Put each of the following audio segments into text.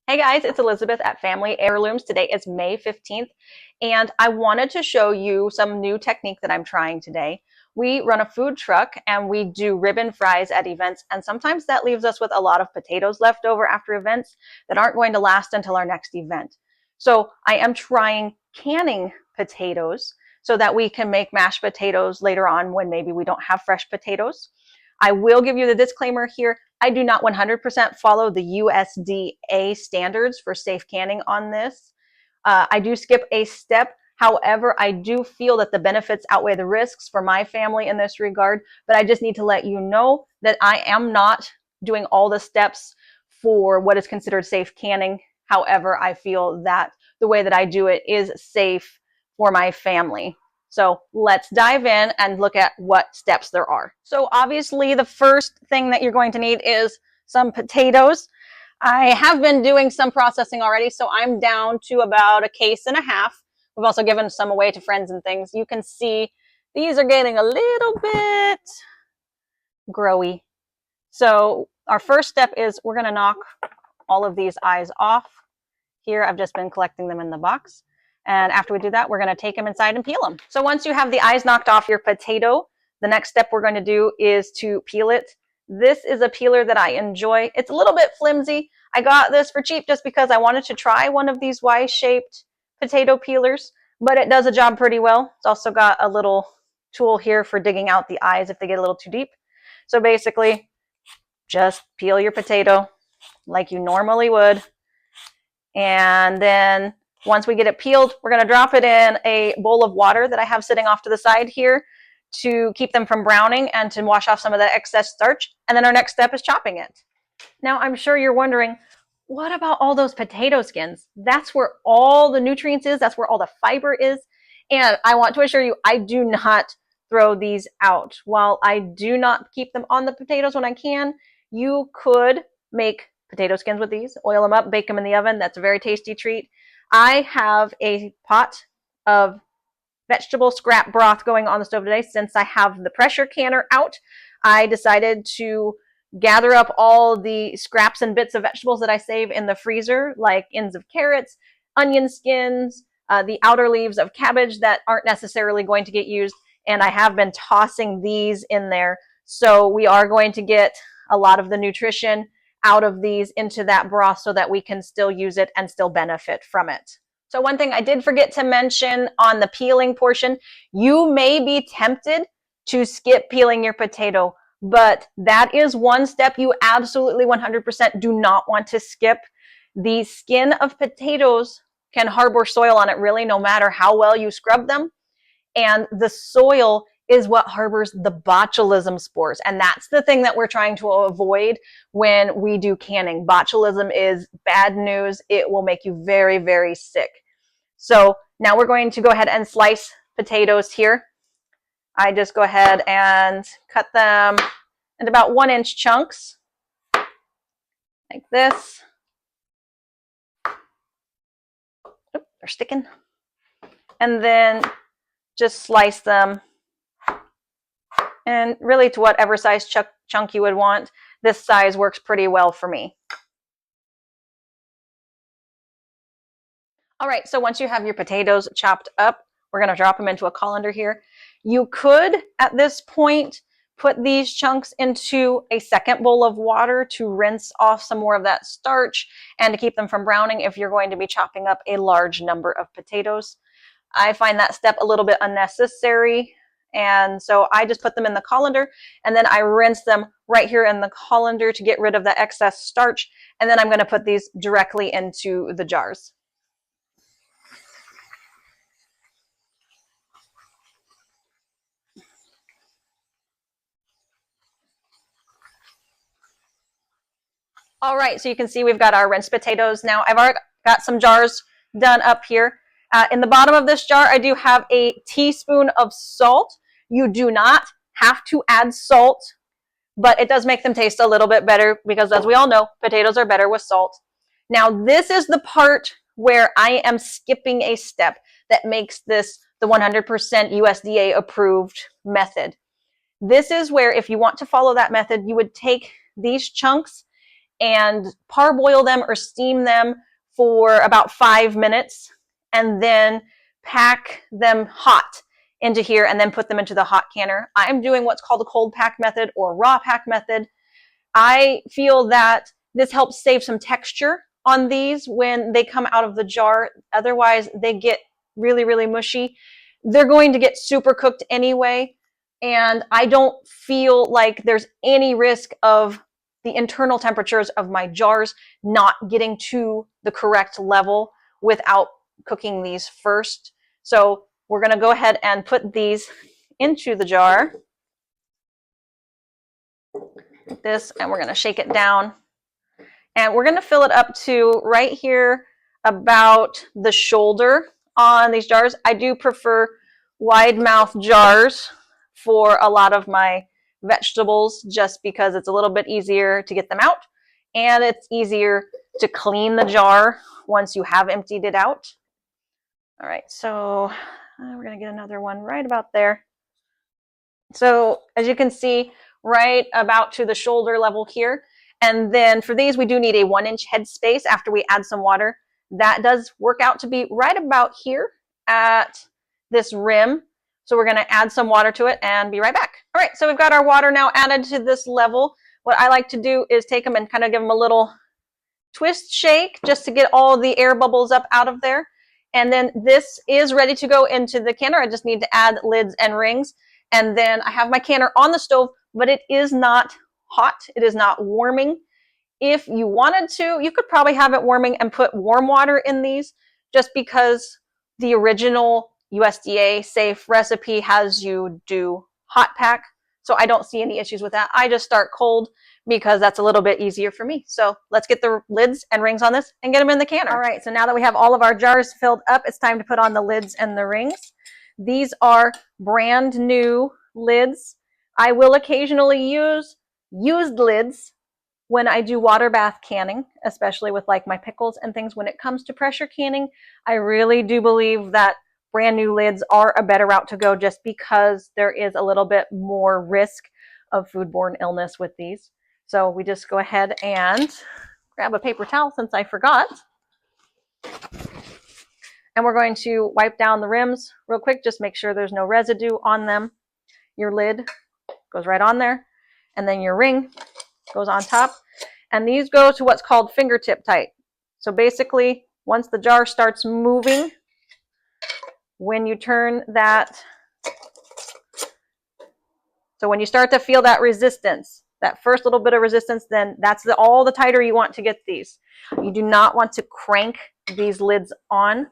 Hey guys, it's Elizabeth at Family Heirlooms. Today is May 15th, and I wanted to show you some new technique that I'm trying today. We run a food truck and we do ribbon fries at events, and sometimes that leaves us with a lot of potatoes left over after events that aren't going to last until our next event. So I am trying canning potatoes so that we can make mashed potatoes later on when maybe we don't have fresh potatoes. I will give you the disclaimer here. I do not 100% follow the USDA standards for safe canning on this. I do skip a step. However, I do feel that the benefits outweigh the risks for my family in this regard, but I just need to let you know that I am not doing all the steps for what is considered safe canning. However, I feel that the way that I do it is safe for my family. So let's dive in and look at what steps there are. So obviously the first thing that you're going to need is some potatoes. I have been doing some processing already, so I'm down to about a case and a half. We've also given some away to friends and things. You can see these are getting a little bit growy. So our first step is we're going to knock all of these eyes off. Here I've just been collecting them in the box. And after we do that, we're going to take them inside and peel them. So once you have the eyes knocked off your potato, the next step we're going to do is to peel it. This is a peeler that I enjoy. It's a little bit flimsy. I got this for cheap just because I wanted to try one of these Y-shaped potato peelers, but it does a job pretty well. It's also got a little tool here for digging out the eyes if they get a little too deep. So basically, just peel your potato like you normally would. And then once we get it peeled, we're going to drop it in a bowl of water that I have sitting off to the side here to keep them from browning and to wash off some of the excess starch. And then our next step is chopping it. Now, I'm sure you're wondering, what about all those potato skins? That's where all the nutrients is. That's where all the fiber is. And I want to assure you, I do not throw these out. While I do not keep them on the potatoes when I can, you could make potato skins with these, oil them up, bake them in the oven. That's a very tasty treat. I have a pot of vegetable scrap broth going on the stove today. Since I have the pressure canner out, I decided to gather up all the scraps and bits of vegetables that I save in the freezer, like ends of carrots, onion skins, the outer leaves of cabbage that aren't necessarily going to get used, and I have been tossing these in there. So we are going to get a lot of the nutrition out of these into that broth so that we can still use it and still benefit from it. So one thing I did forget to mention on the peeling portion, you may be tempted to skip peeling your potato, but that is one step you absolutely 100% do not want to skip. The skin of potatoes can harbor soil on it really, no matter how well you scrub them. And the soil is what harbors the botulism spores. And that's the thing that we're trying to avoid when we do canning. Botulism is bad news. It will make you very, very sick. So now we're going to go ahead and slice potatoes here. I just go ahead and cut them into about 1-inch chunks, like this. Oop, they're sticking. And then just slice them, and really to whatever size chunk you would want. This size works pretty well for me. All right, so once you have your potatoes chopped up, we're going to drop them into a colander here. You could, at this point, put these chunks into a second bowl of water to rinse off some more of that starch and to keep them from browning if you're going to be chopping up a large number of potatoes. I find that step a little bit unnecessary, and so I just put them in the colander, and then I rinse them right here in the colander to get rid of the excess starch, and then I'm going to put these directly into the jars. All right, so you can see we've got our rinsed potatoes now. I've already got some jars done up here. In the bottom of this jar, I do have a teaspoon of salt. You do not have to add salt, but it does make them taste a little bit better because, as we all know, potatoes are better with salt. Now, this is the part where I am skipping a step that makes this the 100% USDA approved method. This is where, if you want to follow that method, you would take these chunks and parboil them or steam them for about 5 minutes, and then pack them hot into here and then put them into the hot canner. I'm doing what's called the cold pack method or raw pack method. I feel that this helps save some texture on these when they come out of the jar. Otherwise, they get really, really mushy. They're going to get super cooked anyway, and I don't feel like there's any risk of the internal temperatures of my jars not getting to the correct level without cooking these first. So we're going to go ahead and put these into the jar like this, and we're going to shake it down. And we're going to fill it up to right here about the shoulder on these jars. I do prefer wide mouth jars for a lot of my vegetables just because it's a little bit easier to get them out, and it's easier to clean the jar once you have emptied it out. All right, so we're going to get another one right about there. So as you can see, right about to the shoulder level here. And then for these, we do need a 1-inch head space after we add some water. That does work out to be right about here at this rim. So we're going to add some water to it and be right back. All right, so we've got our water now added to this level. What I like to do is take them and kind of give them a little twist shake just to get all the air bubbles up out of there. And then this is ready to go into the canner. I just need to add lids and rings. And then I have my canner on the stove, but it is not hot. It is not warming. If you wanted to, you could probably have it warming and put warm water in these, just because the original USDA safe recipe has you do hot pack. So I don't see any issues with that. I just start cold because that's a little bit easier for me. So let's get the lids and rings on this and get them in the canner. All right, so now that we have all of our jars filled up, it's time to put on the lids and the rings. These are brand new lids. I will occasionally use used lids when I do water bath canning, especially with like my pickles and things. When it comes to pressure canning, I really do believe that brand new lids are a better route to go, just because there is a little bit more risk of foodborne illness with these. So we just go ahead and grab a paper towel since I forgot. And we're going to wipe down the rims real quick. Just make sure there's no residue on them. Your lid goes right on there. And then your ring goes on top. And these go to what's called fingertip tight. So basically, once the jar starts moving, when you turn that, so when you start to feel that resistance, that first little bit of resistance, then that's all the tighter you want to get these. You do not want to crank these lids on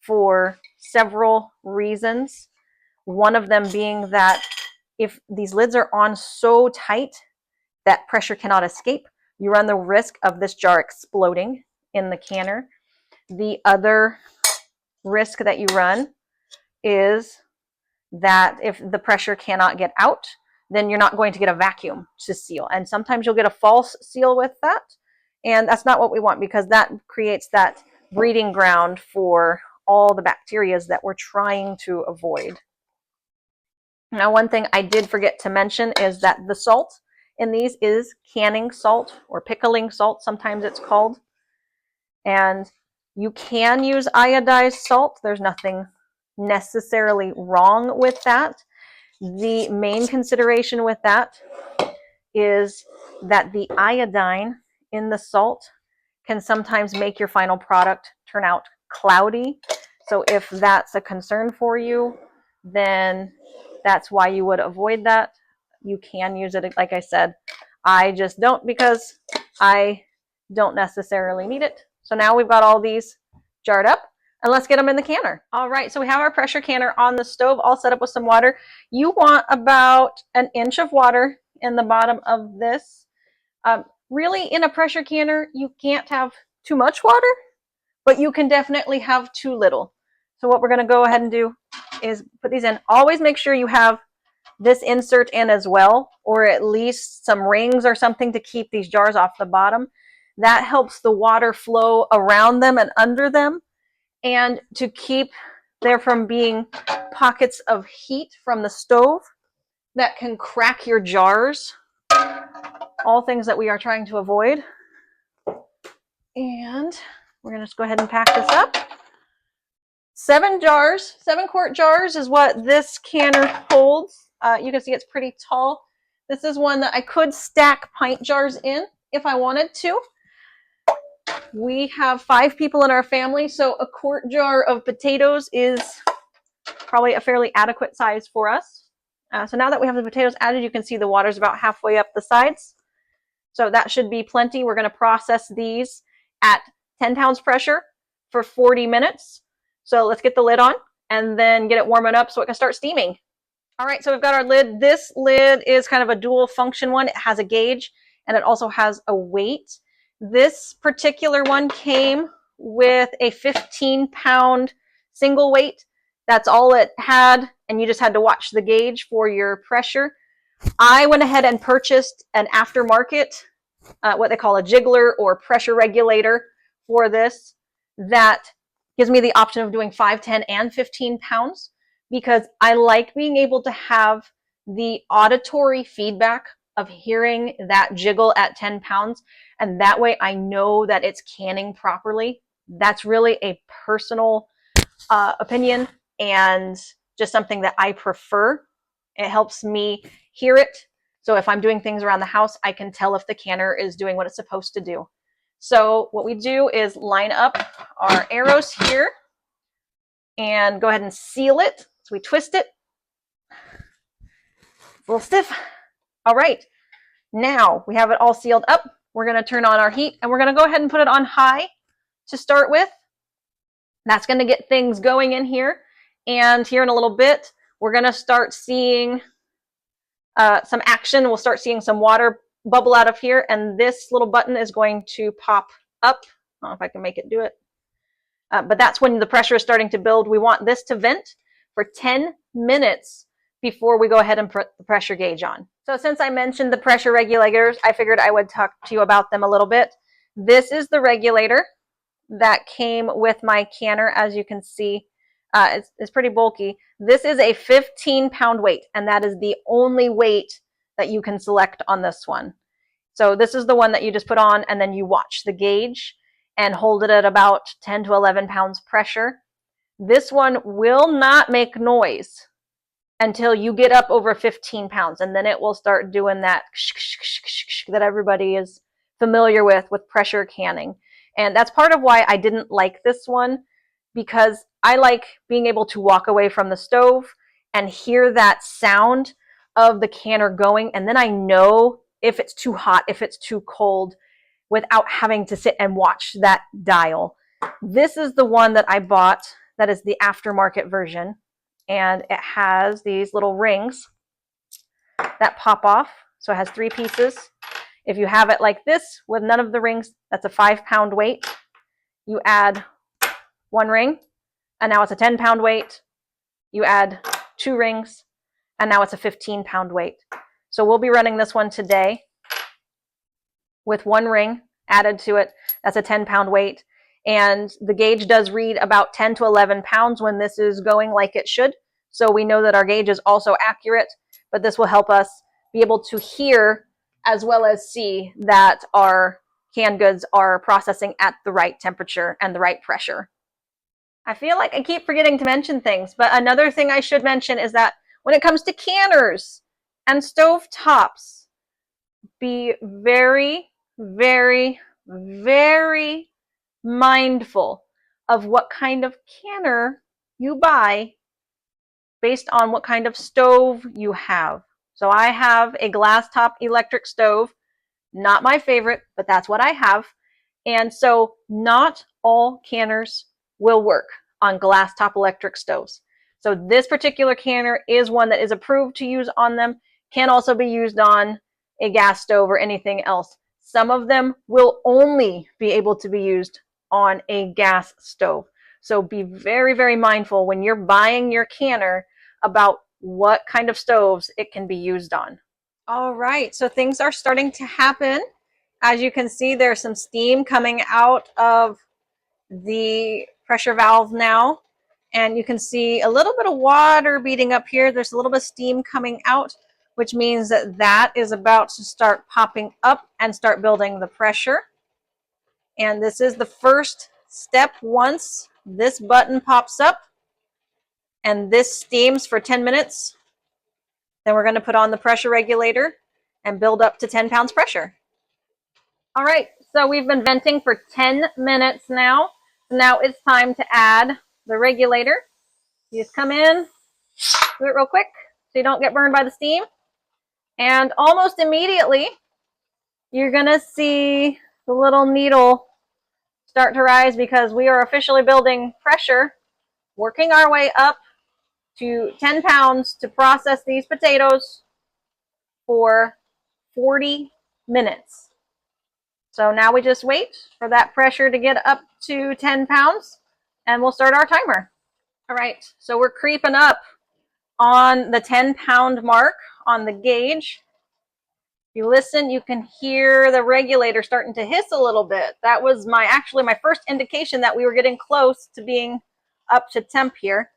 for several reasons. One of them being that if these lids are on so tight that pressure cannot escape, you run the risk of this jar exploding in the canner. The other risk that you run is that if the pressure cannot get out, then you're not going to get a vacuum to seal. And sometimes you'll get a false seal with that. And that's not what we want, because that creates that breeding ground for all the bacteria that we're trying to avoid. Now, one thing I did forget to mention is that the salt in these is canning salt or pickling salt, sometimes it's called. And you can use iodized salt. There's nothing necessarily wrong with that. The main consideration with that is that the iodine in the salt can sometimes make your final product turn out cloudy. So if that's a concern for you, then that's why you would avoid that. You can use it, like I said. I just don't, because I don't necessarily need it. So now we've got all these jarred up, and let's get them in the canner. All right, so we have our pressure canner on the stove all set up with some water. You want about 1 inch of water in the bottom of this. Really, in a pressure canner, you can't have too much water, but you can definitely have too little. So what we're going to go ahead and do is put these in. Always make sure you have this insert in as well, or at least some rings or something to keep these jars off the bottom. That helps the water flow around them and under them, and to keep there from being pockets of heat from the stove that can crack your jars. All things that we are trying to avoid. And we're gonna just go ahead and pack this up. 7 quart jars is what this canner holds. You can see it's pretty tall. This is one that I could stack pint jars in if I wanted to. We have 5 people in our family, so a quart jar of potatoes is probably a fairly adequate size for us. So now that we have the potatoes added, you can see the water's about halfway up the sides. So that should be plenty. We're going to process these at 10 pounds pressure for 40 minutes. So let's get the lid on and then get it warming up so it can start steaming. All right, so we've got our lid. This lid is kind of a dual function one. It has a gauge and it also has a weight. This particular one came with a 15-pound single weight. That's all it had, and you just had to watch the gauge for your pressure. I went ahead and purchased an aftermarket, what they call a jiggler or pressure regulator for this that gives me the option of doing 5, 10, and 15 pounds because I like being able to have the auditory feedback of hearing that jiggle at 10 pounds. And that way I know that it's canning properly. That's really a personal opinion and just something that I prefer. It helps me hear it. So if I'm doing things around the house, I can tell if the canner is doing what it's supposed to do. So what we do is line up our arrows here and go ahead and seal it. So we twist it. It's a little stiff. All right. Now we have it all sealed up. We're going to turn on our heat and we're going to go ahead and put it on high to start with. That's going to get things going in here. And here in a little bit, we're going to start seeing some action. We'll start seeing some water bubble out of here. And this little button is going to pop up. I don't know if I can make it do it. But that's when the pressure is starting to build. We want this to vent for 10 minutes before we go ahead and put the pressure gauge on. So since I mentioned the pressure regulators, I figured I would talk to you about them a little bit. This is the regulator that came with my canner. As you can see, it's pretty bulky. This is a 15-pound weight, and that is the only weight that you can select on this one. So this is the one that you just put on, and then you watch the gauge and hold it at about 10 to 11 pounds pressure. This one will not make noise until you get up over 15 pounds, and then it will start doing that that everybody is familiar with pressure canning. And that's part of why I didn't like this one, because I like being able to walk away from the stove and hear that sound of the canner going, and then I know if it's too hot, if it's too cold, without having to sit and watch that dial. This is the one that I bought that is the aftermarket version, and it has these little rings that pop off. So it has 3 pieces. If you have it like this with none of the rings, that's a 5-pound weight. You add 1 ring, and now it's a 10-pound weight. You add 2 rings, and now it's a 15-pound weight. So we'll be running this one today with 1 ring added to it. That's a 10-pound weight. And the gauge does read about 10 to 11 pounds when this is going like it should. So we know that our gauge is also accurate, but this will help us be able to hear as well as see that our canned goods are processing at the right temperature and the right pressure. I feel like I keep forgetting to mention things, but another thing I should mention is that when it comes to canners and stove tops, be very, very, very mindful of what kind of canner you buy based on what kind of stove you have. So I have a glass top electric stove, not my favorite, but that's what I have. And so not all canners will work on glass top electric stoves. So this particular canner is one that is approved to use on them, can also be used on a gas stove or anything else. Some of them will only be able to be used on a gas stove. So be very, very mindful when you're buying your canner about what kind of stoves it can be used on. All right, so things are starting to happen. As you can see, there's some steam coming out of the pressure valve now. And you can see a little bit of water beating up here. There's a little bit of steam coming out, which means that that is about to start popping up and start building the pressure. And this is the first step. Once this button pops up and this steams for 10 minutes, then we're going to put on the pressure regulator and build up to 10 pounds pressure. All right, so we've been venting for 10 minutes now. So now it's time to add the regulator. You just come in, do it real quick so you don't get burned by the steam. And almost immediately, you're going to see the little needle start to rise because we are officially building pressure, working our way up to 10 pounds to process these potatoes for 40 minutes. So now we just wait for that pressure to get up to 10 pounds and we'll start our timer. All right, so we're creeping up on the 10-pound mark on the gauge. If you listen, you can hear the regulator starting to hiss a little bit. That was actually my first indication that we were getting close to being up to temp here.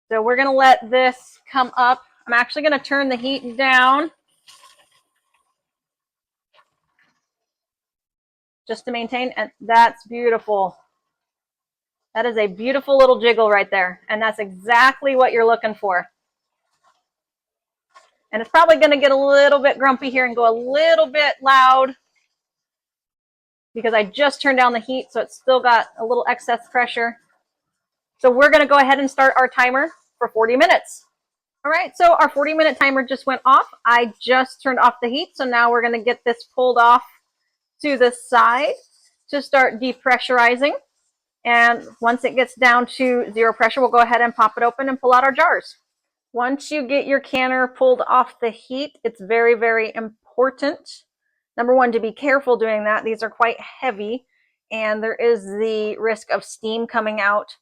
So we're going to let this come up. I'm actually going to turn the heat down just to maintain, and that's beautiful. That is a beautiful little jiggle right there, and that's exactly what you're looking for. And it's probably going to get a little bit grumpy here and go a little bit loud because I just turned down the heat, so it's still got a little excess pressure. So we're going to go ahead and start our timer for 40 minutes. All right, so our 40-minute timer just went off. I just turned off the heat, so now we're going to get this pulled off to the side to start depressurizing. And once it gets down to zero pressure, we'll go ahead and pop it open and pull out our jars. Once you get your canner pulled off the heat, it's very, very important, number one, to be careful doing that. These are quite heavy, and there is the risk of steam coming out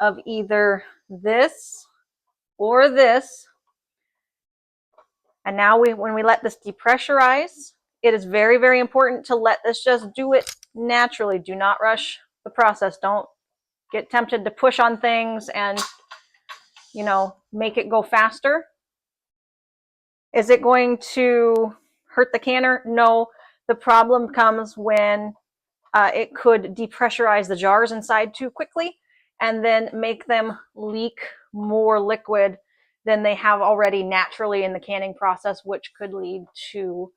of either this or this. And now when we let this depressurize, it is very, very important to let this just do it naturally. Do not rush the process. Don't get tempted to push on things and, you know, make it go faster. Is it going to hurt the canner? No. The problem comes when it could depressurize the jars inside too quickly and then make them leak more liquid than they have already naturally in the canning process, which could lead to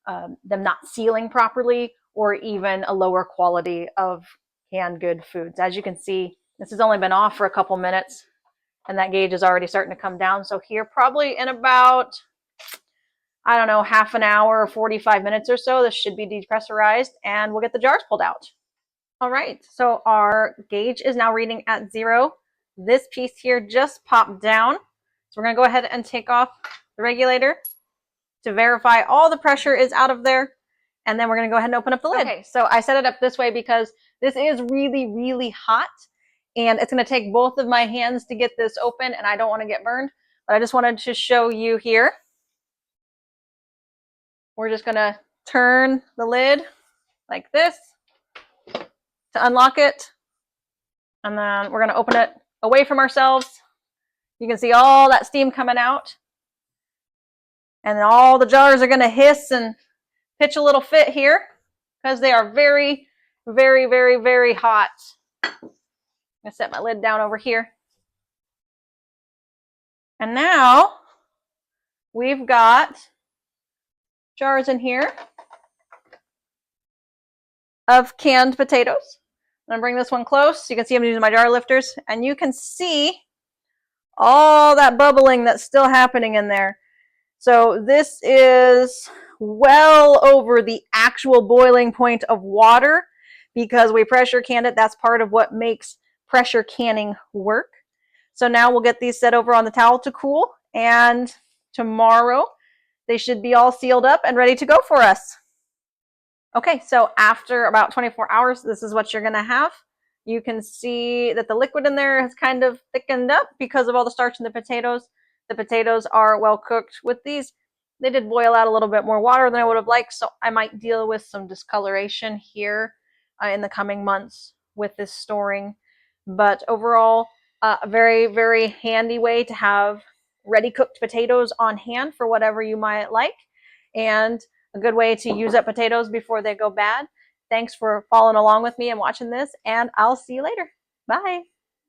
them not sealing properly or even a lower quality of canned good foods. As you can see, this has only been off for a couple minutes and that gauge is already starting to come down. So here, probably in about, I don't know, half an hour or 45 minutes or so, this should be depressurized and we'll get the jars pulled out. All right, so our gauge is now reading at 0. This piece here just popped down. So we're going to go ahead and take off the regulator to verify all the pressure is out of there. And then we're going to go ahead and open up the lid. Okay, so I set it up this way because this is really, really hot. And it's going to take both of my hands to get this open, and I don't want to get burned. But I just wanted to show you here. We're just going to turn the lid like this to unlock it. And then we're going to open it away from ourselves. You can see all that steam coming out. And then all the jars are going to hiss and pitch a little fit here because they are very, very, very, very hot. I'm going to set my lid down over here. And now we've got jars in here of canned potatoes. I'm going to bring this one close. You can see I'm using my jar lifters, and you can see all that bubbling that's still happening in there. So this is well over the actual boiling point of water because we pressure canned it. That's part of what makes pressure canning work. So now we'll get these set over on the towel to cool, and tomorrow they should be all sealed up and ready to go for us. Okay, so after about 24 hours, this is what you're going to have. You can see that the liquid in there has kind of thickened up because of all the starch in the potatoes. The potatoes are well cooked. With these, they did boil out a little bit more water than I would have liked, so I might deal with some discoloration here in the coming months with this storing. But overall, a very, very handy way to have ready cooked potatoes on hand for whatever you might like, and a good way to use up potatoes before they go bad. Thanks for following along with me and watching this, and I'll see you later. Bye.